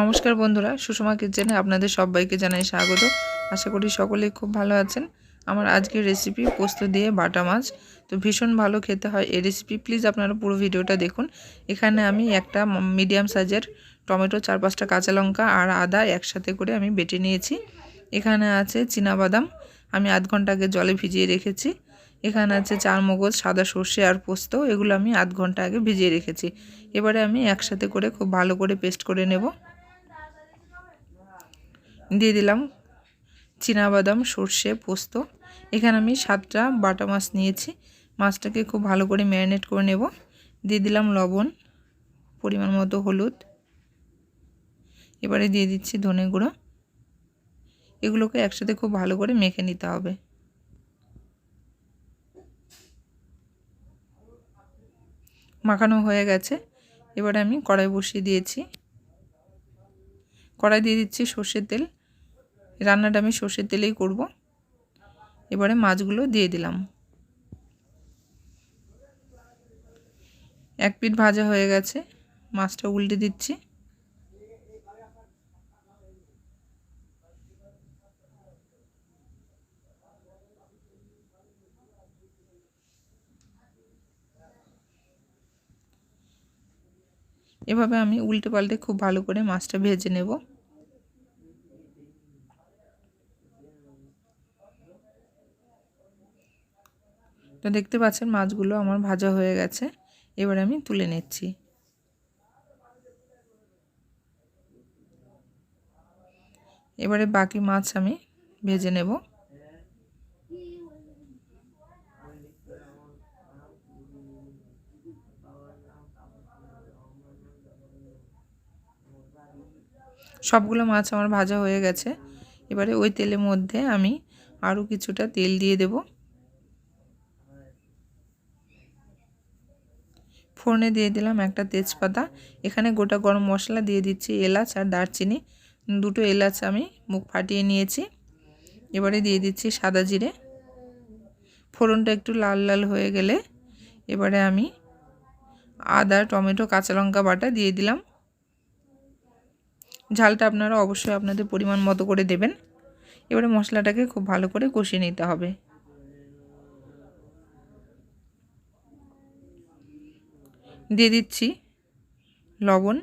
নমস্কার বন্ধুরা, সুষমা কিচেনে আপনাদের সবাইকে জানাই স্বাগত। আশা করি সকলেই খুব ভালো আছেন। আমার আজকের রেসিপি পোস্ত দিয়ে বাটা মাছ। তো ভীষণ ভালো খেতে হয় এই রেসিপি। প্লিজ আপনারা পুরো ভিডিওটা দেখুন। এখানে আমি একটা মিডিয়াম সাইজের টমেটো, 4-5টা কাঁচা লঙ্কা আর আদা একসাথে করে আমি বেটে নিয়েছি। এখানে আছে চীনাবাদাম, আমি আধ ঘন্টা আগে জলে ভিজিয়ে রেখেছি। এখানে আছে চারমগজ, সাদা সর্ষে আর পোস্ত, এগুলো আমি আধ ঘন্টা আগে ভিজিয়ে রেখেছি। এবারে আমি একসাথে করে খুব ভালো করে পেস্ট করে নেব। দিয়ে দিলাম চীনাবাদাম, সর্ষে, পোস্ত। এখানে আমি 7টা বাটা মাছ নিয়েছি। মাছটাকে খুব ভালো করে ম্যারিনেট করে নেব। দিয়ে দিলাম লবণ, পরিমাণ মতো হলুদ, এবারে দিয়ে দিচ্ছি ধনে গুঁড়ো। এগুলোকে একসাথে খুব ভালো করে মেখে নিতে হবে। মাখানো হয়ে গেছে। এবারে আমি কড়াই বসিয়ে দিয়েছি। কড়াই দিয়ে দিচ্ছি সর্ষের তেল। রান্নাটা আমি সর্ষের তেলেই করব। এবারে মাছগুলো দিয়ে দিলাম। এক পিঠ ভাজা হয়ে গেছে, মাছটা উল্টে দিচ্ছি। এভাবে আমি উল্টে পাল্টে খুব ভালো করে মাছটা ভেজে নেব। তো দেখতে পাচ্ছেন মাছগুলো আমার ভাজা হয়ে গেছে। এবারে আমি তুলে নিচ্ছি। এবারে বাকি মাছ আমি ভেজে নেব। সবগুলো মাছ আমার ভাজা হয়ে গেছে। এবারে ওই তেলের মধ্যে আমি আরও কিছুটা তেল দিয়ে দেব। ফোড়নে দিয়ে দিলাম একটা তেজপাতা। এখানে গোটা গরম মশলা দিয়ে দিচ্ছি, এলাচ আর দারচিনি। 2টো এলাচ আমি মুখ ফাটিয়ে নিয়েছি। এবারে দিয়ে দিচ্ছি সাদা জিরে। ফোড়নটা একটু লাল লাল হয়ে গেলে এবারে আমি আদা, টমেটো, কাঁচা লঙ্কা বাটা দিয়ে দিলাম। ঝালটা আপনারা অবশ্যই আপনাদের পরিমাণ মতো করে দেবেন। এবারে মশলাটাকে খুব ভালো করে কষিয়ে নিতে হবে। দিয়ে দিচ্ছি লবণ,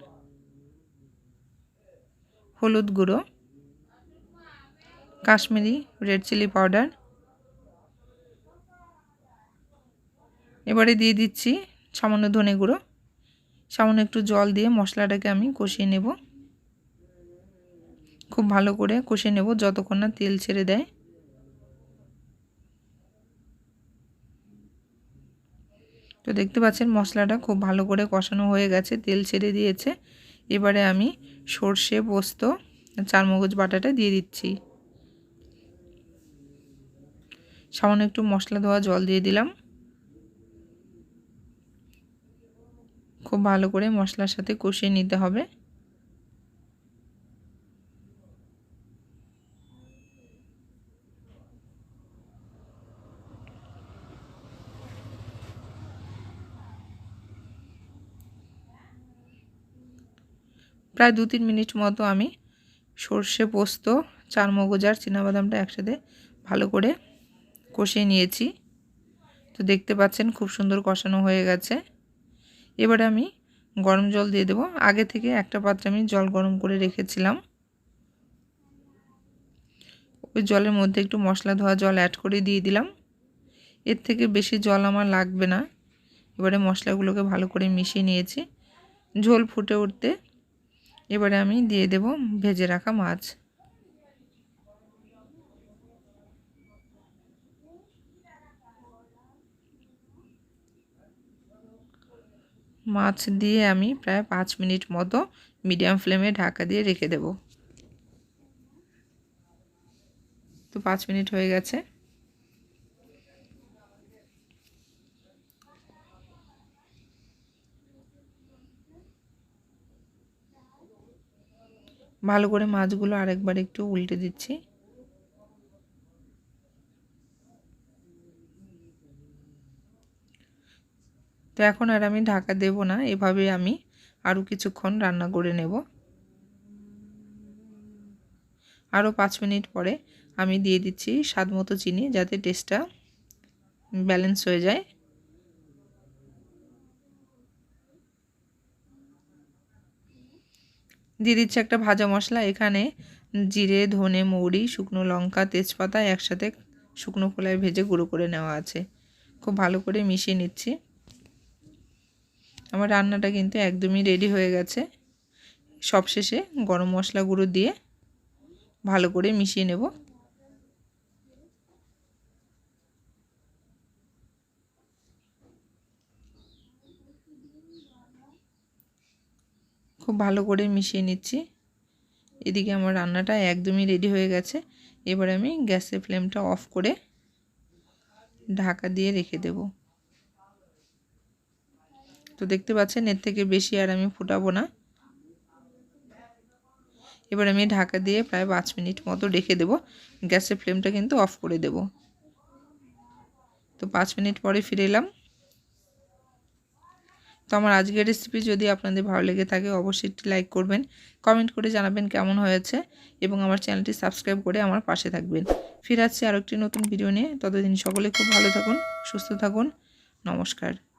হলুদ গুঁড়ো, কাশ্মীরি রেড চিলি পাউডার। এবারে দিয়ে দিচ্ছি সামান্য ধনে গুঁড়ো। সামান্য একটু জল দিয়ে মশলাটাকে আমি কষিয়ে নেব। খুব ভালো করে কষিয়ে নেব যতক্ষণ না তেল ছেড়ে দেয়। তো দেখতে পাচ্ছেন মশলাটা খুব ভালো করে কষানো হয়ে গেছে, তেল ছেড়ে দিয়েছে। এবারে আমি সর্ষে, পোস্ত, চারমগজ বাটাটা দিয়ে দিচ্ছি। সামান্য একটু মশলা ধোয়া জল দিয়ে দিলাম। খুব ভালো করে মশলার সাথে কষিয়ে নিতে হবে। প্রায় 2-3 মিনিট মতো আমি সর্ষে, পোস্ত, চারমগজ আর চীনাবাদামটা একসাথে ভালো করে কষিয়ে নিয়েছি। তো দেখতে পাচ্ছেন খুব সুন্দর কষানো হয়ে গেছে। এবারে আমি গরম জল দিয়ে দেব। আগে থেকে একটা পাত্রে আমি জল গরম করে রেখেছিলাম। ওই জলের মধ্যে একটু মশলা ধোয়া জল অ্যাড করে দিয়ে দিলাম। এর থেকে বেশি জল আমার লাগবে না। এবারে মশলাগুলোকে ভালো করে মিশিয়ে নিয়েছি। ঝোল ফুটে উঠতে এবারে আমি দিয়ে দেব ভেজে রাখা মাছ। মাছ দিয়ে আমি প্রায় 5 মিনিট মতো মিডিয়াম ফ্লেমে ঢাকা দিয়ে রেখে দেব। তো 5 মিনিট হয়ে গেছে। ভালো করে মাছগুলো আরেকবার একটু উল্টে দিচ্ছি। তো এখন আর আমি ঢাকা দেব না, এভাবে আমি আরও কিছুক্ষণ রান্না করে নেব। আরও 5 মিনিট পরে আমি দিয়ে দিচ্ছি স্বাদ মতো চিনি, যাতে টেস্টটা ব্যালেন্স হয়ে যায়। দিয়ে দিচ্ছি একটা ভাজা মশলা। এখানে জিরে, ধনে, মৌরি, শুকনো লঙ্কা, তেজপাতা একসাথে শুকনো খোলায় ভেজে গুঁড়ো করে নেওয়া আছে। খুব ভালো করে মিশিয়ে নিচ্ছি। আমার রান্নাটা কিন্তু একদমই রেডি হয়ে গেছে। সবশেষে গরম মশলা গুঁড়ো দিয়ে ভালো করে মিশিয়ে নেব। খুব ভালো করে মিশিয়ে নিচ্ছি। এদিকে আমার রান্নাটা একদমই রেডি হয়ে গেছে। এবার আমি গ্যাসের ফ্লেমটা অফ করে ঢাকা দিয়ে রেখে দেব। তো দেখতে পাচ্ছেন এর থেকে বেশি আর আমি ফোটাবো না। এবার আমি ঢাকা দিয়ে প্রায় 5 মিনিট মতো রেখে দেব। গ্যাসের ফ্লেমটা কিন্তু অফ করে দেব। তো 5 মিনিট পরে ফিরে এলাম। তো আমার আজকের রেসিপি যদি আপনাদের ভালো লেগে থাকে অবশ্যই একটি লাইক করবেন, কমেন্ট করে জানাবেন কেমন হয়েছে এবং আমার চ্যানেলটি সাবস্ক্রাইব করে আমার পাশে থাকবেন। ফিরে আসছি আরেকটি নতুন ভিডিও নিয়ে। ততদিন সকলে খুব ভালো থাকুন, সুস্থ থাকুন। নমস্কার।